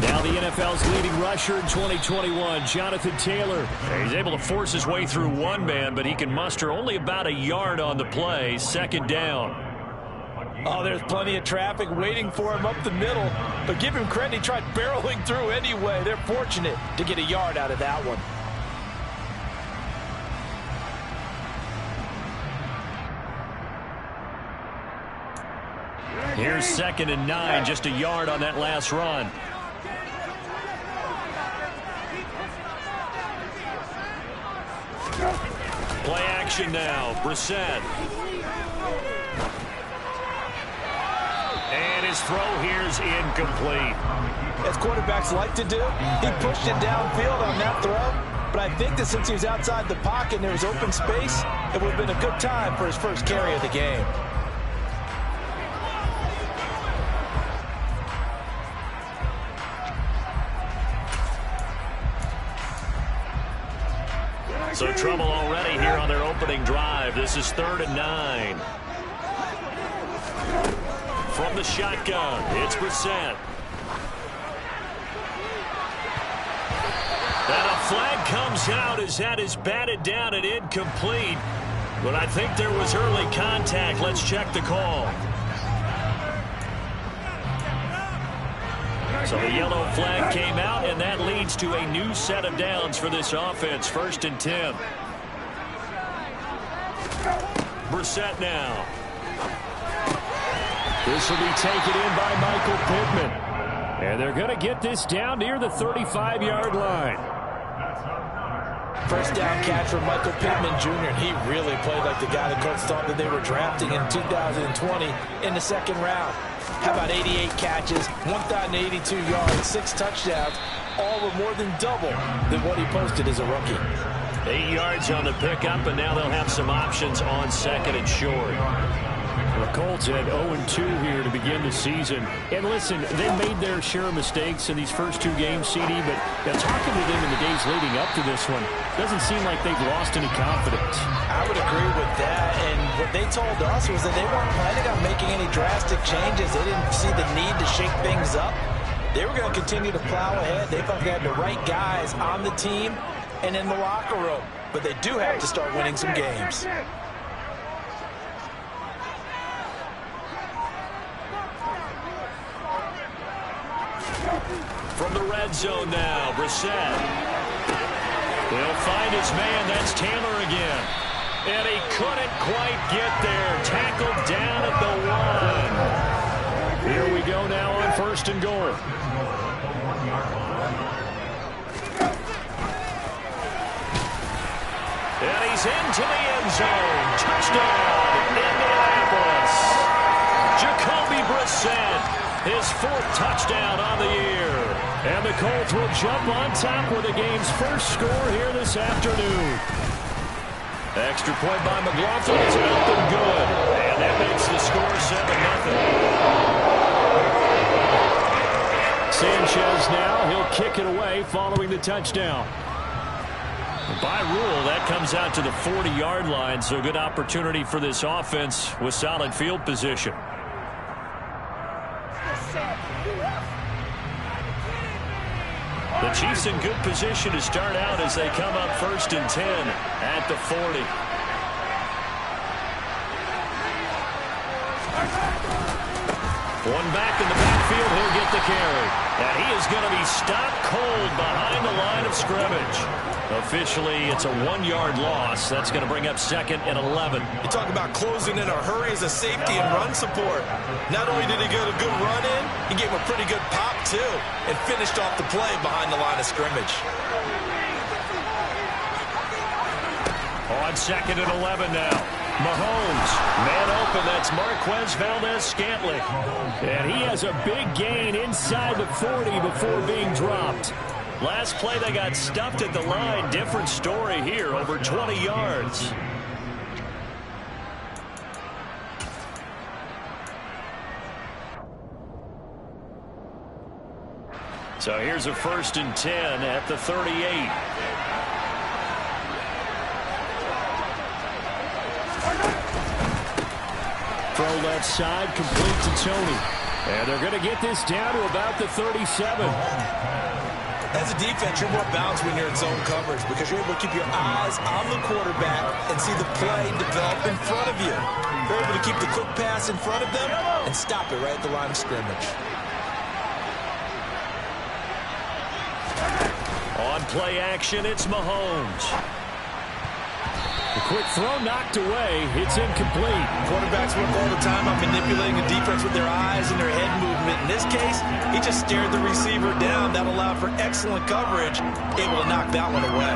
Now the NFL's leading rusher in 2021, Jonathan Taylor. He's able to force his way through one man, but he can muster only about a yard on the play. Second down. Oh, there's plenty of traffic waiting for him up the middle. But give him credit, he tried barreling through anyway. They're fortunate to get a yard out of that one. Here's 2nd and 9, just a yard on that last run. Play action now, Brissett. And his throw here's incomplete. As quarterbacks like to do, he pushed it downfield on that throw. But I think that since he was outside the pocket and there was open space, it would have been a good time for his first carry of the game. So trouble already here on their opening drive. This is 3rd and 9. From the shotgun, it's Brissett. And a flag comes out as that is batted down and incomplete. But I think there was early contact. Let's check the call. So the yellow flag came out, and that leads to a new set of downs for this offense. 1st and 10. Brissett now. This will be taken in by Michael Pittman. And they're going to get this down near the 35-yard line. First down catch for Michael Pittman Jr. And he really played like the guy the Colts thought that they were drafting in 2020 in the 2nd round. How about 88 catches, 1,082 yards, 6 touchdowns, all were more than double than what he posted as a rookie. 8 yards on the pickup, and now they'll have some options on 2nd and short. The Colts had 0-2 here to begin the season. And listen, they made their share of mistakes in these first 2 games, CD, but talking to them in the days leading up to this one, doesn't seem like they've lost any confidence. I would agree with that, and what they told us was that they weren't planning on making any drastic changes. They didn't see the need to shake things up. They were going to continue to plow ahead. They felt they had the right guys on the team and in the locker room, but they do have to start winning some games. From the red zone now, Brissett. They'll find his man. That's Taylor again. And he couldn't quite get there. Tackled down at the 1. Here we go now on 1st and goal. And he's into the end zone. Touchdown, Indianapolis. Jacoby Brissett. His 4th touchdown on the year. And the Colts will jump on top with the game's first score here this afternoon. Extra point by McLaughlin is up and good. And that makes the score 7-0. Sanchez now, he'll kick it away following the touchdown. By rule, that comes out to the 40-yard line, so good opportunity for this offense with solid field position. The Chiefs in good position to start out as they come up 1st and 10 at the 40. One back in the backfield, he'll get the carry. And he is going to be stopped cold behind the line of scrimmage. Officially, it's a 1-yard loss. That's going to bring up 2nd and 11. You talk about closing in a hurry as a safety and run support. Not only did he get a good run in, he gave him a pretty good pop, too, and finished off the play behind the line of scrimmage. On 2nd and 11 now. Mahomes, man open, that's Marquez Valdes-Scantling. And he has a big gain inside the 40 before being dropped. Last play, they got stuffed at the line. Different story here, over 20 yards. So here's a 1st and 10 at the 38. throw left side, complete to Tony. And they're going to get this down to about the 37. As a defense, you're more balanced when you're in zone coverage because you're able to keep your eyes on the quarterback and see the play develop in front of you. You're able to keep the quick pass in front of them and stop it right at the line of scrimmage. On play action, it's Mahomes. The quick throw knocked away. It's incomplete. Quarterbacks work all the time on manipulating the defense with their eyes and their head movement. In this case, he just stared the receiver down. That allowed for excellent coverage, able to knock that one away.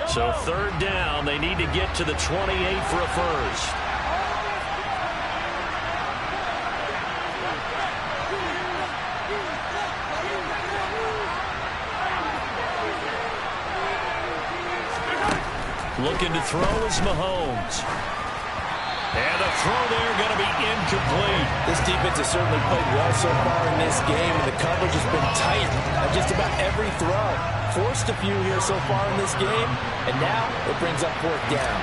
So third down, they need to get to the 28 for a first. Looking to throw is Mahomes. And the throw there going to be incomplete. This defense has certainly played well so far in this game, and the coverage has been tight on just about every throw. Forced a few here so far in this game, and now it brings up fourth down.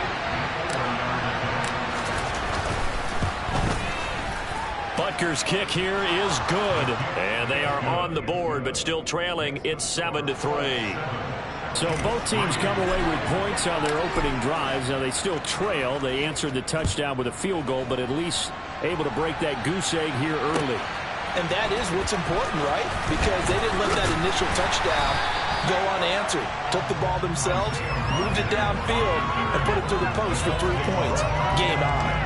Butker's kick here is good. And they are on the board, but still trailing. It's 7-3. So both teams come away with points on their opening drives. Now they still trail. They answered the touchdown with a field goal, but at least able to break that goose egg here early. And that is what's important, right? Because they didn't let that initial touchdown go unanswered. Took the ball themselves, moved it downfield, and put it through the post for 3 points. Game on.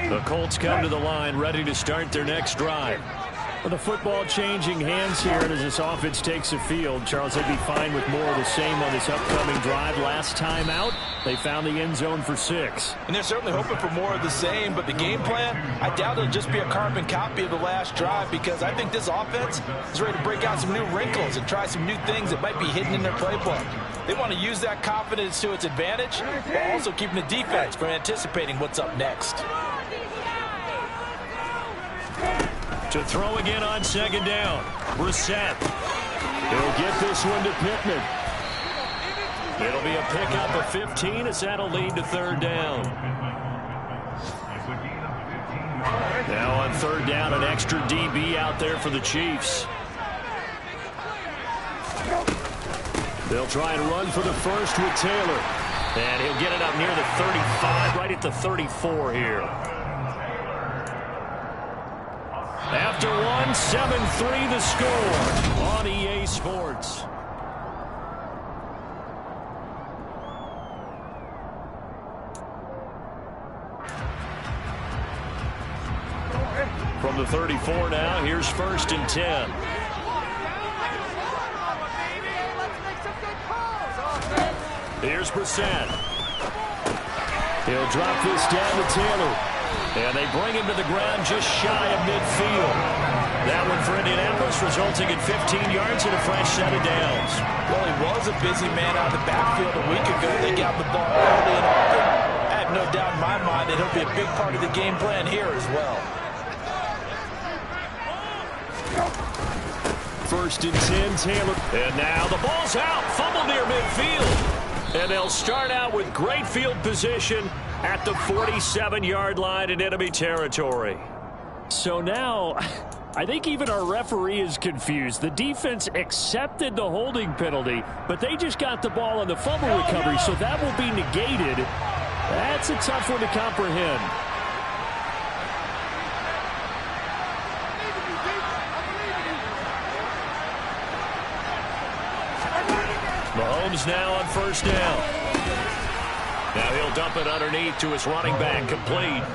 The Colts come to the line, ready to start their next drive. With the football changing hands here, and as this offense takes the field, Charles, they'd be fine with more of the same on this upcoming drive. Last time out, they found the end zone for 6. And they're certainly hoping for more of the same, but the game plan, I doubt it'll just be a carbon copy of the last drive because I think this offense is ready to break out some new wrinkles and try some new things that might be hidden in their playbook. They want to use that confidence to its advantage while also keeping the defense from anticipating what's up next. To throw again on second down. Brissett. He'll get this one to Pittman. It'll be a pickup of 15 as that'll lead to third down. Now on third down, an extra DB out there for the Chiefs. They'll try and run for the first with Taylor. And he'll get it up near the 35, right at the 34 here. After 7-3 the score on EA Sports. From the 34 now, here's 1st and 10. Here's Brissett. He'll drop this down to Taylor. And they bring him to the ground just shy of midfield. That one for Indianapolis resulting in 15 yards and a fresh set of downs. Well, he was a busy man out of the backfield a week ago. They got the ball early and often. I have no doubt in my mind that he'll be a big part of the game plan here as well. 1st and 10, Taylor. And now the ball's out. Fumble near midfield. And they'll start out with great field position at the 47-yard line in enemy territory. So now, I think even our referee is confused. The defense accepted the holding penalty, but they just got the ball on the fumble recovery, so that will be negated. That's a tough one to comprehend. Mahomes now on 1st down. Now he'll dump it underneath to his running back, complete.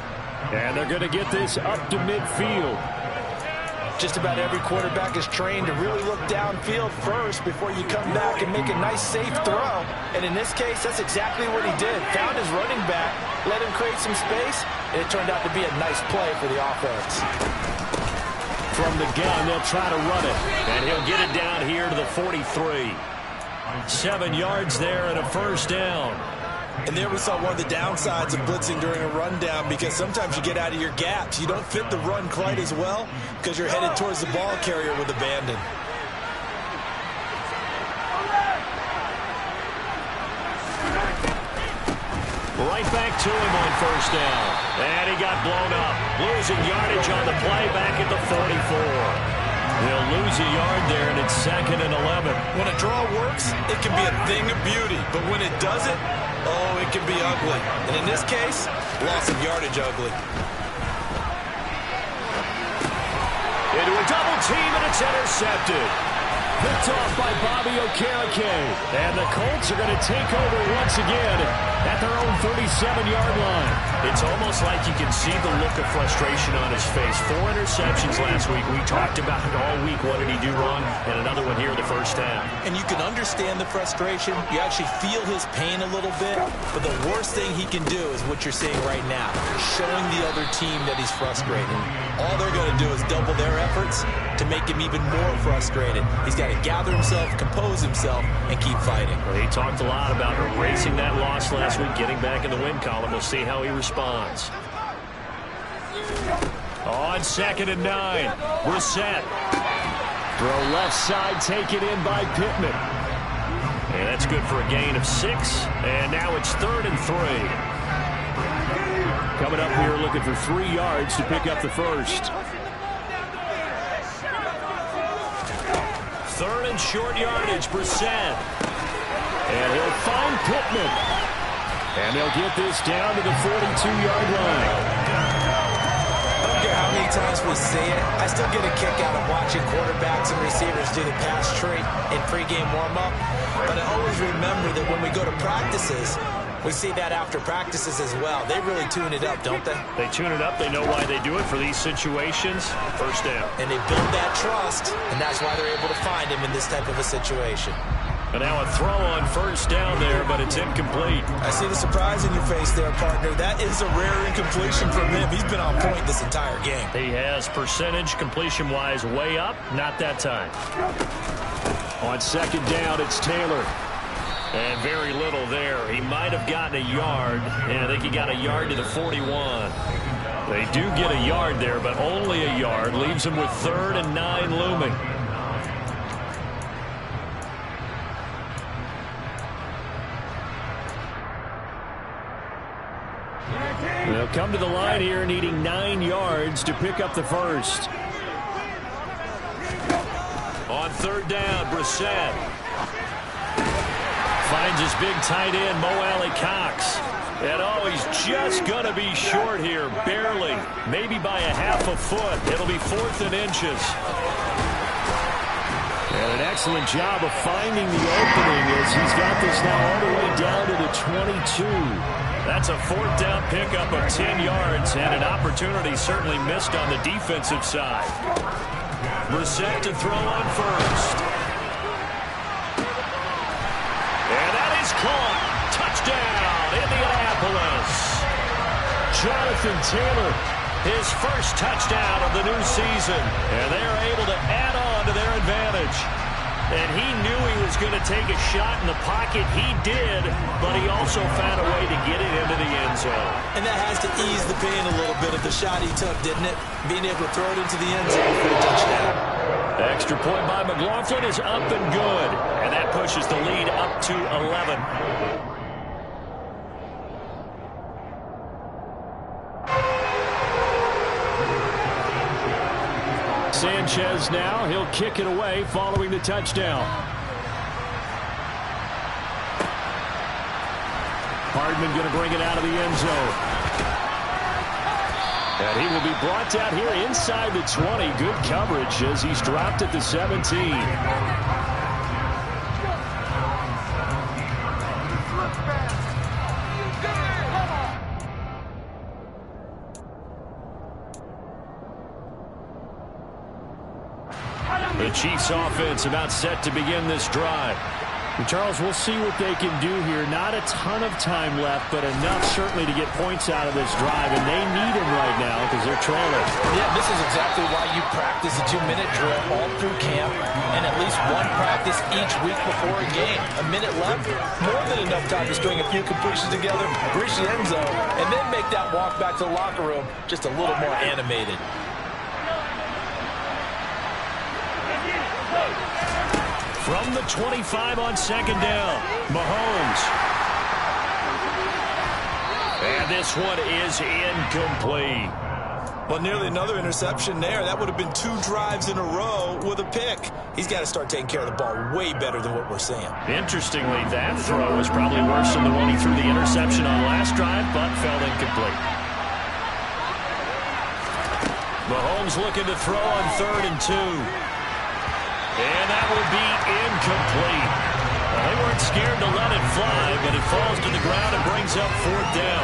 And they're going to get this up to midfield. Just about every quarterback is trained to really look downfield first before you come back and make a nice, safe throw. And in this case, that's exactly what he did. Found his running back, let him create some space, and it turned out to be a nice play for the offense. From the gun, they'll try to run it. And he'll get it down here to the 43. 7 yards there and a 1st down. And there we saw one of the downsides of blitzing during a rundown, because sometimes you get out of your gaps. You don't fit the run quite as well because you're headed towards the ball carrier with abandon. Right back to him on first down. And he got blown up. Losing yardage on the play back at the 44. They'll lose a yard there, and it's 2nd and 11. When a draw works, it can be a thing of beauty. But when it doesn't, oh, it can be ugly. And in this case, loss of yardage ugly. Into a double team, and it's intercepted. Picked off by Bobby Okereke. And the Colts are going to take over once again at their own 37-yard line. It's almost like you can see the look of frustration on his face. 4 interceptions last week. We talked about it all week. What did he do wrong? And another one here in the first half. And you can understand the frustration. You actually feel his pain a little bit. But the worst thing he can do is what you're seeing right now, showing the other team that he's frustrated. All they're going to do is double their efforts to make him even more frustrated. He's got to gather himself, compose himself, and keep fighting. Well, he talked a lot about erasing that loss last week, getting back in the win column. We'll see how he responds. On 2nd and 9, Brissett. Throw left side, taken in by Pittman. And that's good for a gain of 6. And now it's 3rd and 3. Coming up here looking for 3 yards to pick up the first. 3rd and short yardage, Brissett. And he'll find Pittman. And they'll get this down to the 42-yard line. I don't care how many times we say it, I still get a kick out of watching quarterbacks and receivers do the pass tree in pregame warm-up. But I always remember that when we go to practices, we see that after practices as well. They really tune it up, don't they? They tune it up. They know why they do it for these situations. First down. And they build that trust, and that's why they're able to find him in this type of a situation. And now a throw on first down there, but it's incomplete. I see the surprise in your face there, partner. That is a rare incompletion from him. He's been on point this entire game. He has percentage completion-wise way up. Not that time. On 2nd down, it's Taylor. And very little there. He might have gotten a yard. And I think he got a yard to the 41. They do get a yard there, but only a yard. Leaves him with 3rd and 9 looming. They'll come to the line here needing 9 yards to pick up the first. On 3rd down, Brissett. Finds his big tight end, Mo Alley-Cox. And oh, he's just going to be short here, barely. Maybe by a half a foot. It'll be 4th and inches. And an excellent job of finding the opening as he's got this now all the way down to the 22. That's a 4th down pickup of 10 yards and an opportunity certainly missed on the defensive side. Brissett to throw on first. And that is caught. Touchdown, Indianapolis. Jonathan Taylor, his first touchdown of the new season. And they're able to add on to their advantage. And he knew he was going to take a shot in the pocket. He did, but he also found a way to get it into the end zone. And that has to ease the pain a little bit of the shot he took, didn't it? Being able to throw it into the end zone for a touchdown. The extra point by McLaughlin is up and good. And that pushes the lead up to 11. Sanchez now, he'll kick it away following the touchdown. Hardman going to bring it out of the end zone. And he will be brought down here inside the 20. Good coverage as he's dropped at the 17. The Chiefs offense about set to begin this drive. Charles, we'll see what they can do here. Not a ton of time left, but enough certainly to get points out of this drive, and they need them right now because they're trailing. Yeah, this is exactly why you practice a 2-minute drill all through camp and at least one practice each week before a game. A minute left, more than enough time to string a few completions together, reach the end zone, and then make that walk back to the locker room just a little more animated. From the 25 on second down, Mahomes. And this one is incomplete. Well, nearly another interception there. That would have been 2 drives in a row with a pick. He's got to start taking care of the ball way better than what we're seeing. Interestingly, that throw was probably worse than the one he threw the interception on last drive, but fell incomplete. Mahomes looking to throw on 3rd and 2. And that will be incomplete. Well, they weren't scared to let it fly, but it falls to the ground and brings up 4th down.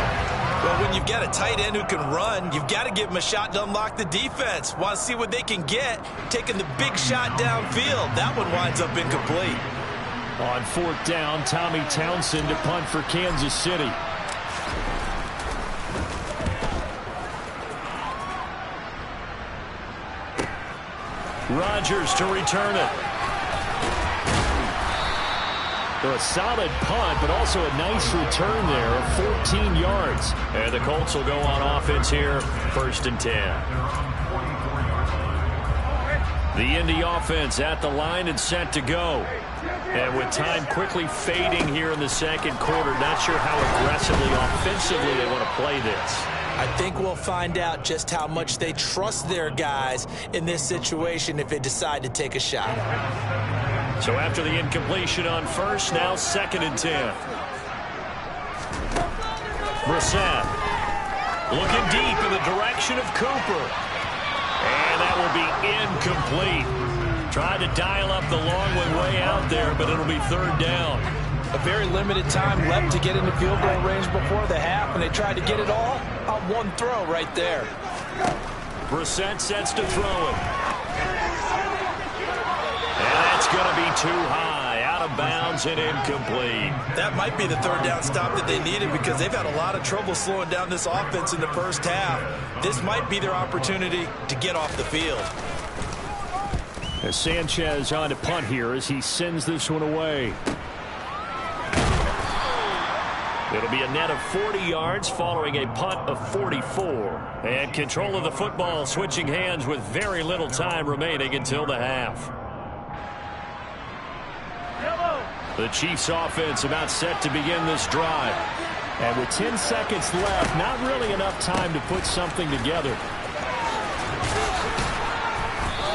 Well, when you've got a tight end who can run, you've got to give him a shot to unlock the defense. Want to see what they can get, taking the big shot downfield. That one winds up incomplete. On 4th down, Tommy Townsend to punt for Kansas City. Rodgers to return it. So a solid punt, but also a nice return there of 14 yards. And the Colts will go on offense here, 1st and 10. The Indy offense at the line and set to go. And with time quickly fading here in the second quarter, not sure how aggressively, offensively they want to play this. I think we'll find out just how much they trust their guys in this situation if they decide to take a shot. So after the incompletion on 1st, now 2nd and 10. Brissett looking deep in the direction of Cooper. And that will be incomplete. Tried to dial up the long one way out there, but it'll be 3rd down. A very limited time left to get into field goal range before the half, and they tried to get it all on one throw right there. Brissett sets to throw it. And that's going to be too high, out of bounds and incomplete. That might be the 3rd down stop that they needed because they've had a lot of trouble slowing down this offense in the first half. This might be their opportunity to get off the field. As Sanchez on to punt here as he sends this one away. It'll be a net of 40 yards following a punt of 44. And control of the football switching hands with very little time remaining until the half. The Chiefs offense about set to begin this drive. And with 10 seconds left, not really enough time to put something together.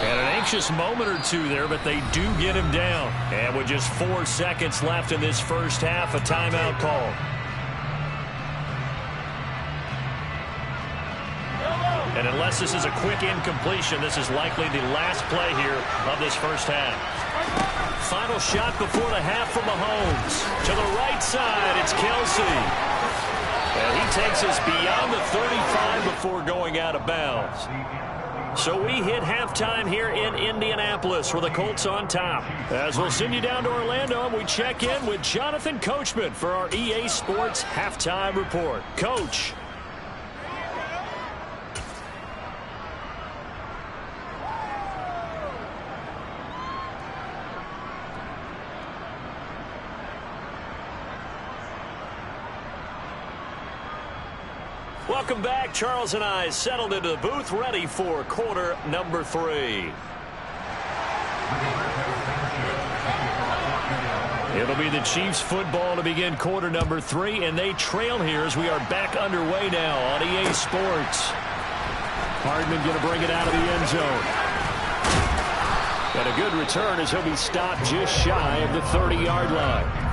And an anxious moment or two there, but they do get him down. And with just 4 seconds left in this first half, a timeout call. And unless this is a quick incompletion, this is likely the last play here of this first half. Final shot before the half from Mahomes. To the right side, it's Kelsey. And he takes us beyond the 35 before going out of bounds. So we hit halftime here in Indianapolis with the Colts on top. As we'll send you down to Orlando, and we check in with Jonathan Coachman for our EA Sports Halftime Report. Coach. Welcome back. Charles and I settled into the booth, ready for quarter number 3. It'll be the Chiefs football to begin quarter number 3, and they trail here as we are back underway now on EA Sports. Hardman going to bring it out of the end zone. Got a good return as he'll be stopped just shy of the 30-yard line.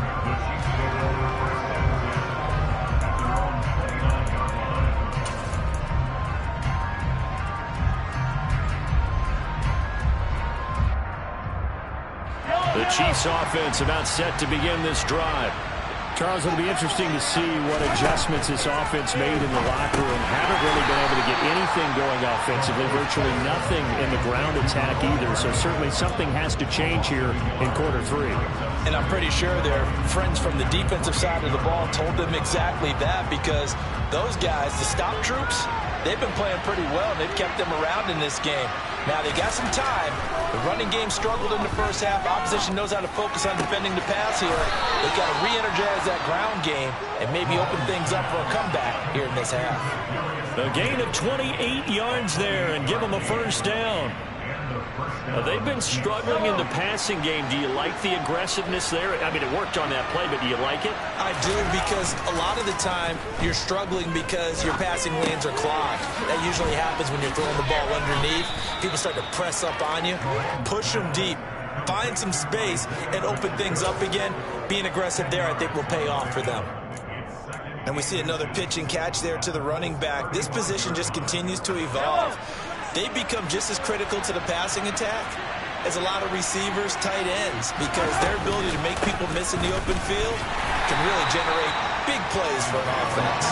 The Chiefs offense about set to begin this drive. Charles, it'll be interesting to see what adjustments this offense made in the locker room. Haven't really been able to get anything going offensively, virtually nothing in the ground attack either. So certainly something has to change here in quarter 3. And I'm pretty sure their friends from the defensive side of the ball told them exactly that, because those guys, the stop troops, they've been playing pretty well, and they've kept them around in this game. Now, they got some time. The running game struggled in the first half. Opposition knows how to focus on defending the pass here. They've got to re-energize that ground game and maybe open things up for a comeback here in this half. A gain of 28 yards there and give them a first down. They've been struggling in the passing game. Do you like the aggressiveness there? I mean, it worked on that play, but do you like it? I do, because a lot of the time you're struggling because your passing lanes are clogged. That usually happens when you're throwing the ball underneath. People start to press up on you. Push them deep. Find some space and open things up again. Being aggressive there, I think, will pay off for them. And we see another pitch and catch there to the running back. This position just continues to evolve. They become just as critical to the passing attack as a lot of receivers, tight ends, because their ability to make people miss in the open field can really generate big plays for an offense.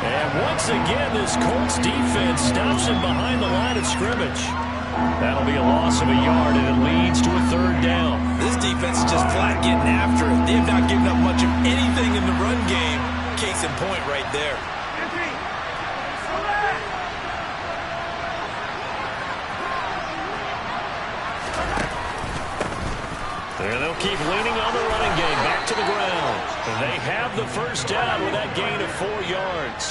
And once again, this Colts defense stops him behind the line of scrimmage. That'll be a loss of a yard, and it leads to a third down. This defense is just flat getting after it. They have not given up much of anything in the run game. Case in point right there. And they'll keep leaning on the running game. Back to the ground. They have the first down with that gain of 4 yards.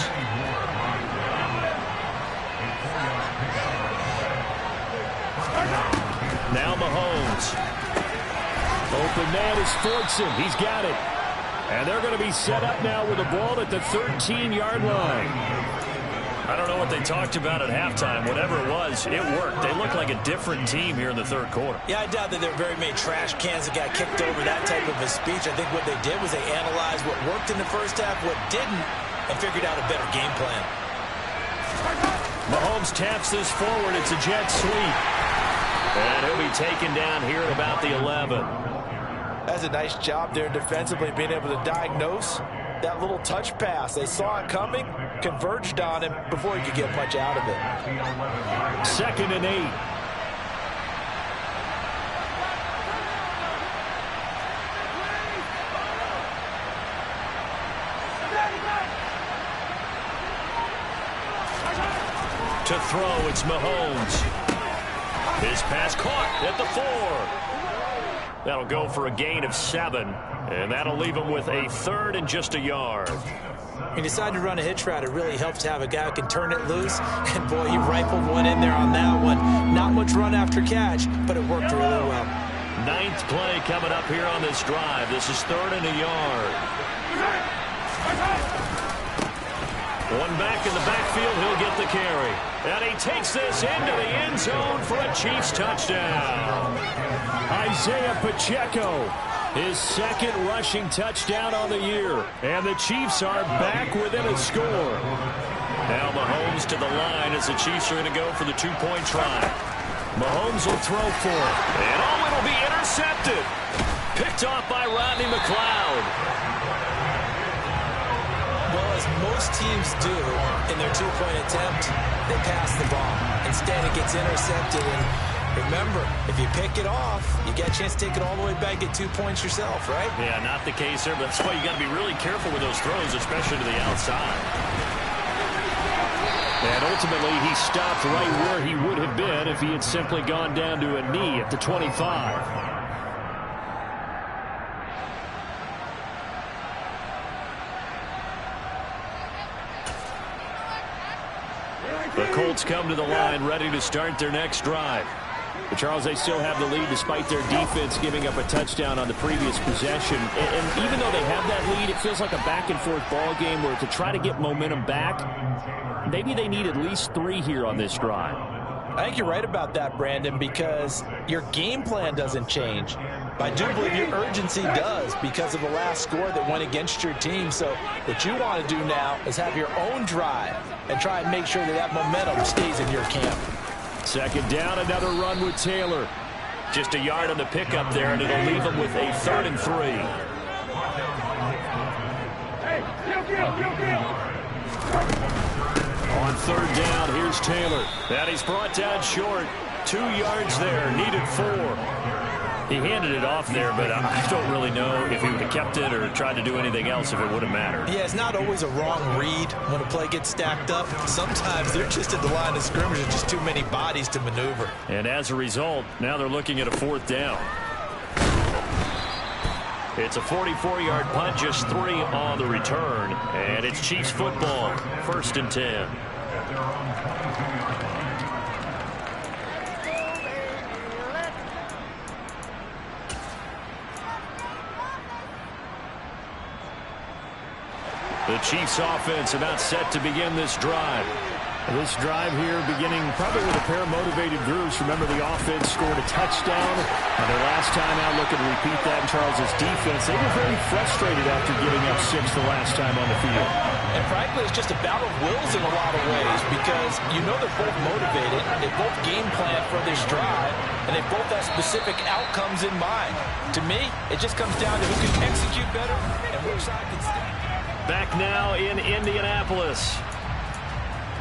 Now Mahomes. Open man is Fortson. He's got it. And they're going to be set up now with the ball at the 13-yard line. I don't know what they talked about at halftime. Whatever it was, it worked. They look like a different team here in the third quarter. Yeah, I doubt that there are very many trash cans that got kicked over that type of a speech. I think what they did was they analyzed what worked in the first half, what didn't, and figured out a better game plan. Mahomes taps this forward. It's a jet sweep. And he'll be taken down here at about the 11. That's a nice job there defensively, being able to diagnose that little touch pass. They saw it coming, converged on him before he could get much out of it. 2nd and 8. To throw, it's Mahomes. His pass caught at the 4. That'll go for a gain of 7. And that'll leave him with a third and just a yard. He decided to run a hitch route. It really helps to have a guy who can turn it loose. And, boy, he rifled one in there on that one. Not much run after catch, but it worked really well. 9th play coming up here on this drive. This is 3rd and a yard. One back in the backfield. He'll get the carry. And he takes this into the end zone for a Chiefs touchdown. Isaiah Pacheco, his 2nd rushing touchdown on the year. And the Chiefs are back within a score. Now Mahomes to the line as the Chiefs are going to go for the 2-point try. Mahomes will throw for it. And it'll be intercepted. Picked off by Rodney McLeod. Well, as most teams do in their 2-point attempt, they pass the ball. Instead, it gets intercepted. And remember, if you pick it off, you get a chance to take it all the way back, get 2 points yourself, right? Yeah, not the case there, but that's why you got to be really careful with those throws, especially to the outside. And ultimately, he stopped right where he would have been if he had simply gone down to a knee at the 25. The Colts come to the line ready to start their next drive. But Charles, they still have the lead despite their defense giving up a touchdown on the previous possession. And even though they have that lead, it feels like a back-and-forth ball game where to try to get momentum back, maybe they need at least 3 here on this drive. I think you're right about that, Brandon, because your game plan doesn't change. But I do believe your urgency does because of the last score that went against your team. So what you want to do now is have your own drive and try and make sure that that momentum stays in your camp. 2nd down, another run with Taylor. Just a yard on the pickup there, and it'll leave them with a 3rd and 3. On third down, here's Taylor. And he's brought down short. 2 yards there, needed 4. He handed it off there, but I don't really know if he would have kept it or tried to do anything else if it would have mattered. Yeah, it's not always a wrong read when a play gets stacked up. Sometimes they're just at the line of scrimmage and just too many bodies to maneuver. And as a result, now they're looking at a 4th down. It's a 44-yard punt, just 3 on the return. And it's Chiefs football, 1st and 10. The Chiefs offense about set to begin this drive. This drive here beginning probably with a pair of motivated groups. Remember, the offense scored a touchdown. And their last time out, looking to repeat that in Charles' defense. They were very frustrated after giving up 6 the last time on the field. And frankly, it's just a battle of wills in a lot of ways because you know they're both motivated. They both game plan for this drive, and they both have specific outcomes in mind. To me, it just comes down to who can execute better and which side can stay. Back now in Indianapolis.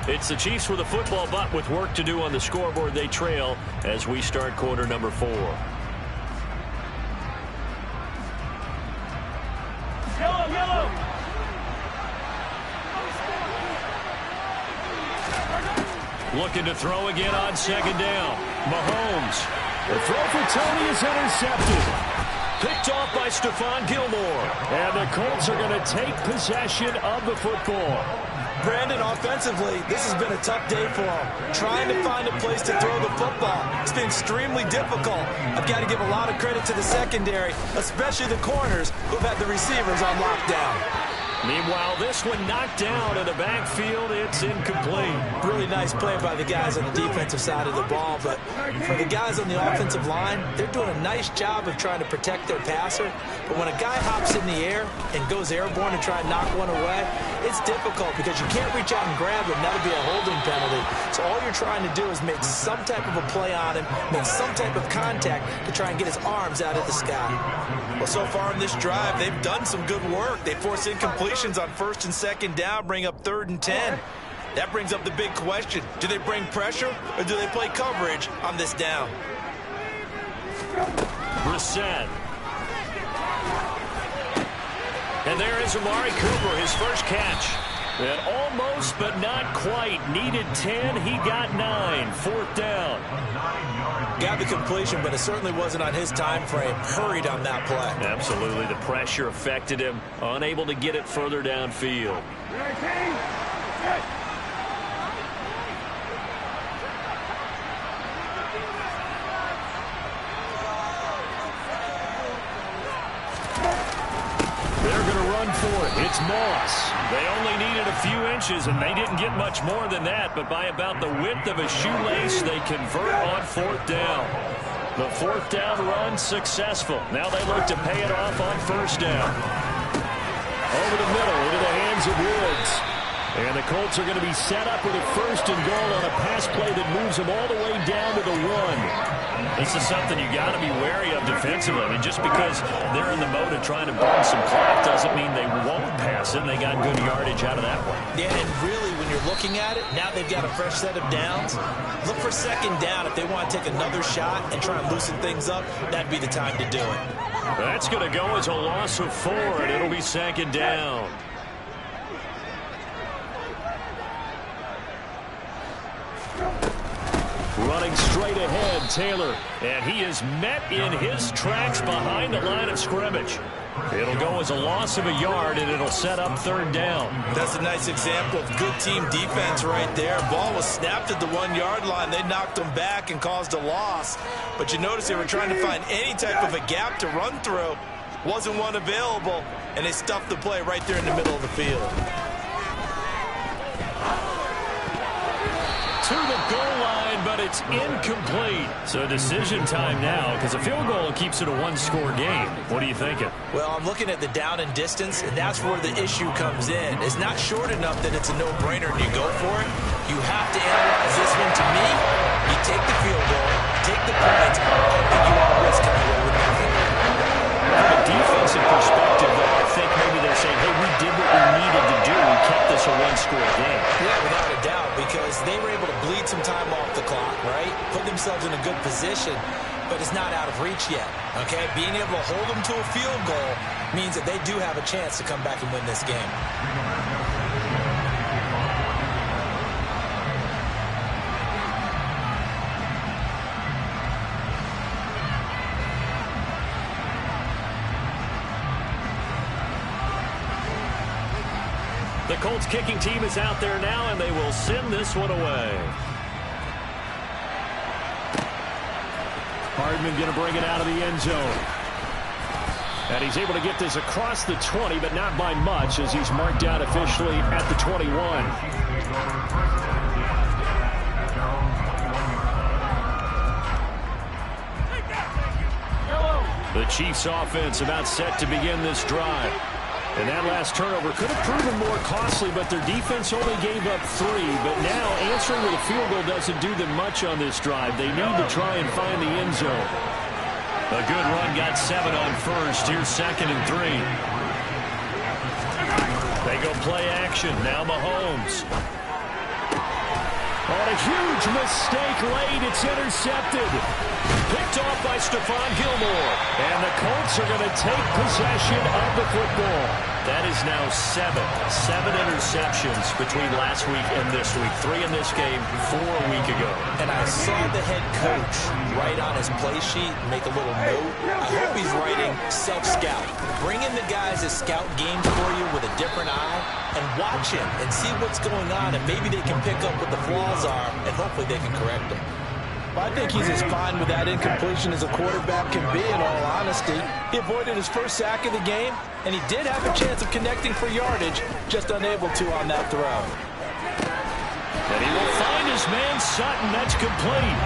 It's the Chiefs with a football, but with work to do on the scoreboard. They trail as we start quarter number 4. Yellow. Looking to throw again on 2nd down. Mahomes. The throw for Tony is intercepted. Picked off by Stephon Gilmore. And the Colts are going to take possession of the football. Brandon, offensively, this has been a tough day for him. Trying to find a place to throw the football. It's been extremely difficult. I've got to give a lot of credit to the secondary, especially the corners who've had the receivers on lockdown. Meanwhile, this one knocked down in the backfield. It's incomplete. Really nice play by the guys on the defensive side of the ball, but for the guys on the offensive line, they're doing a nice job of trying to protect their passer. But when a guy hops in the air and goes airborne and try and knock one away, it's difficult because you can't reach out and grab him. That'll be a holding penalty. So all you're trying to do is make some type of a play on him, make some type of contact to try and get his arms out of the sky. Well, so far in this drive, they've done some good work. They force incompletions on 1st and 2nd down, bring up 3rd and 10. That brings up the big question. Do they bring pressure or do they play coverage on this down? Brissett. And there is Amari Cooper, his first catch. And almost, but not quite. Needed 10, he got 9. 4th down. Got the completion, but it certainly wasn't on his time frame. Hurried on that play. Absolutely. The pressure affected him. Unable to get it further downfield. They're going to run for it. It's Moss. They only needed a few inches, and they didn't get much more than that. But by about the width of a shoelace, they convert on 4th down. The 4th down run successful. Now they look to pay it off on 1st down. Over the middle, into the hands of Woods. And the Colts are going to be set up with a 1st and goal on a pass play that moves them all the way down to the 1. This is something you got to be wary of defensively. I mean, just because they're in the mode of trying to burn some clock doesn't mean they won't pass it. And they got good yardage out of that one. Yeah, and really, when you're looking at it, now they've got a fresh set of downs. Look for 2nd down. If they want to take another shot and try and loosen things up, that'd be the time to do it. That's going to go as a loss of 4, and it'll be 2nd down. Running straight ahead, Taylor. And he is met in his tracks behind the line of scrimmage. It'll go as a loss of a yard, and it'll set up 3rd down. That's a nice example of good team defense right there. Ball was snapped at the 1-yard line. They knocked them back and caused a loss. But you notice they were trying to find any type of a gap to run through. Wasn't one available, and they stuffed the play right there in the middle of the field. To the goal line, but it's incomplete. So decision time now, because a field goal keeps it a 1-score game. What are you thinking? Well, I'm looking at the down and distance, and that's where the issue comes in. It's not short enough that it's a no-brainer and you go for it. You have to analyze this one. To me, you take the field goal, take the points, and you are risk coming away with nothing. From a defensive perspective, though, I think maybe they're saying, hey, we did what we position, but it's not out of reach yet. Okay, being able to hold them to a field goal means that they do have a chance to come back and win this game. The Colts kicking team is out there now, and they will send this one away. Hardman going to bring it out of the end zone. And he's able to get this across the 20, but not by much, as he's marked out officially at the 21. The Chiefs offense about set to begin this drive. And that last turnover could have proven more costly, but their defense only gave up 3. But now answering with a field goal doesn't do them much on this drive. They need to try and find the end zone. A good run, got 7 on first. Here's 2nd and 3. They go play action. Now Mahomes. On a huge mistake late, it's intercepted. Picked off by Stephon Gilmore. And the Colts are going to take possession of the football. That is now 7 interceptions between last week and this week. 3 in this game, 4 a week ago. And I saw the head coach write on his play sheet, make a little note. I hope he's writing self-scout. Bring in the guys that scout games for you with a different eye and watch him and see what's going on, and maybe they can pick up what the flaws are, and hopefully they can correct them. I think he's as fine with that incompletion as a quarterback can be, in all honesty. He avoided his first sack of the game, and he did have a chance of connecting for yardage, just unable to on that throw. And he will find his man Sutton. That's complete.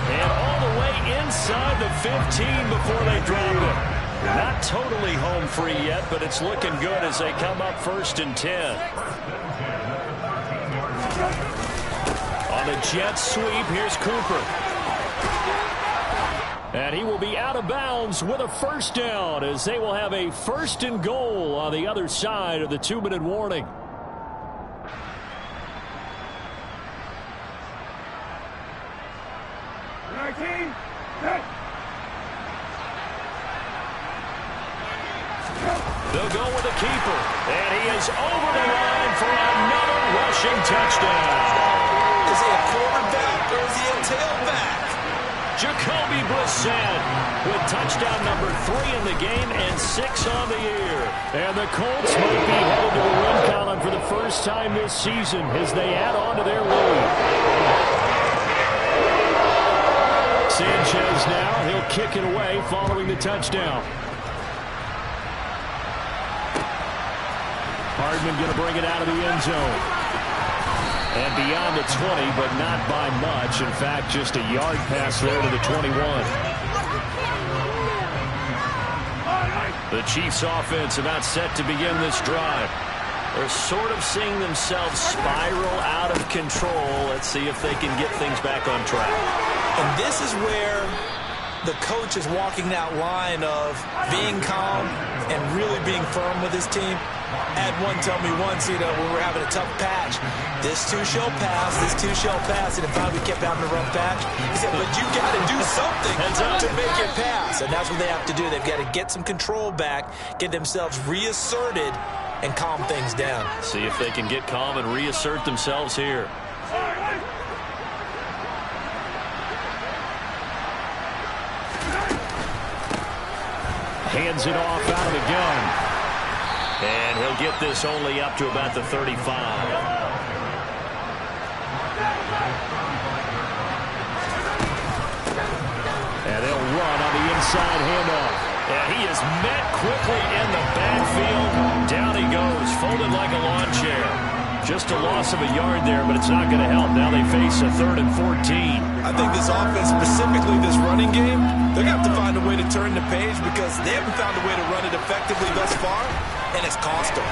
And all the way inside the 15 before they drop it. Not totally home free yet, but it's looking good as they come up 1st and 10. On the jet sweep, here's Cooper. And he will be out of bounds with a first down, as they will have a 1st and goal on the other side of the 2-minute warning. They'll go with the keeper, and he is over the line for another rushing touchdown. Is he a quarterback or is he a tailback? Jacoby Brissett with touchdown number 3 in the game and 6 on the year. And the Colts might be headed to the win column for the first time this season as they add on to their lead. Sanchez now, he'll kick it away following the touchdown. Hardman going to bring it out of the end zone. And beyond the 20, but not by much. In fact, just a yard pass there to the 21. The Chiefs offense about set to begin this drive. They're sort of seeing themselves spiral out of control. Let's see if they can get things back on track. And this is where the coach is walking that line of being calm and really being firm with his team. Had one tell me once, when we were having a tough patch, this too shall pass, this too shall pass, and if we kept having a rough patch, he said, but you got to do something to make it pass. And that's what they have to do. They've got to get some control back, get themselves reasserted, and calm things down. See if they can get calm and reassert themselves here. Hands it off out of the gun. And he'll get this only up to about the 35. And they'll run on the inside handoff. And he is met quickly in the backfield. Down he goes, folded like a lawn chair. Just a loss of a yard there, but it's not going to help. Now they face a 3rd and 14. I think this offense, specifically this running game, they're going to have to find a way to turn the page because they haven't found a way to run it effectively thus far, and it's cost them.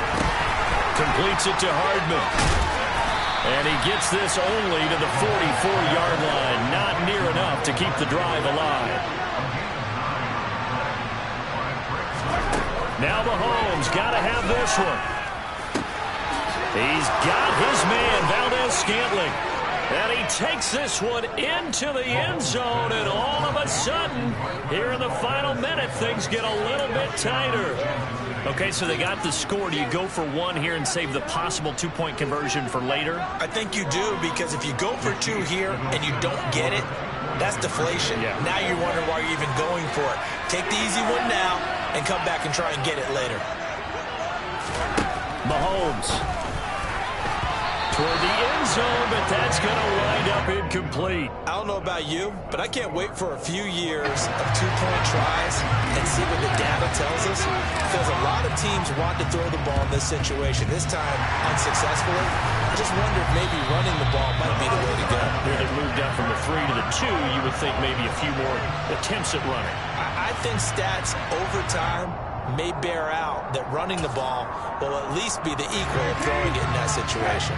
Completes it to Hardman. And he gets this only to the 44-yard line. Not near enough to keep the drive alive. Now Mahomes got to have this one. He's got his man, Valdez Scantling. And he takes this one into the end zone, and all of a sudden, here in the final minute, things get a little bit tighter. Okay, so they got the score. Do you go for one here and save the possible two-point conversion for later? I think you do, because if you go for two here and you don't get it, that's deflation. Yeah. Now you're wondering why you're even going for it. Take the easy one now and come back and try and get it later. Mahomes toward the end zone, but that's going to wind up incomplete. I don't know about you, but I can't wait for a few years of two-point tries and see what the data tells us, because a lot of teams want to throw the ball in this situation. This time, unsuccessfully. I just wonder if maybe running the ball might be the way to go. Here they moved up from the 3 to the 2. You would think maybe a few more attempts at running. I think stats over time may bear out that running the ball will at least be the equal of throwing it in that situation.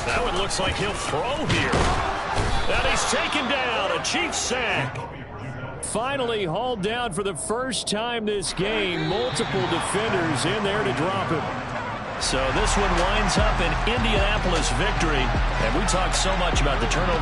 That one looks like he'll throw here. And he's taken down. A Chiefs sack. Finally hauled down for the first time this game. Multiple defenders in there to drop him. So this one winds up an Indianapolis victory. And we talked so much about the turnover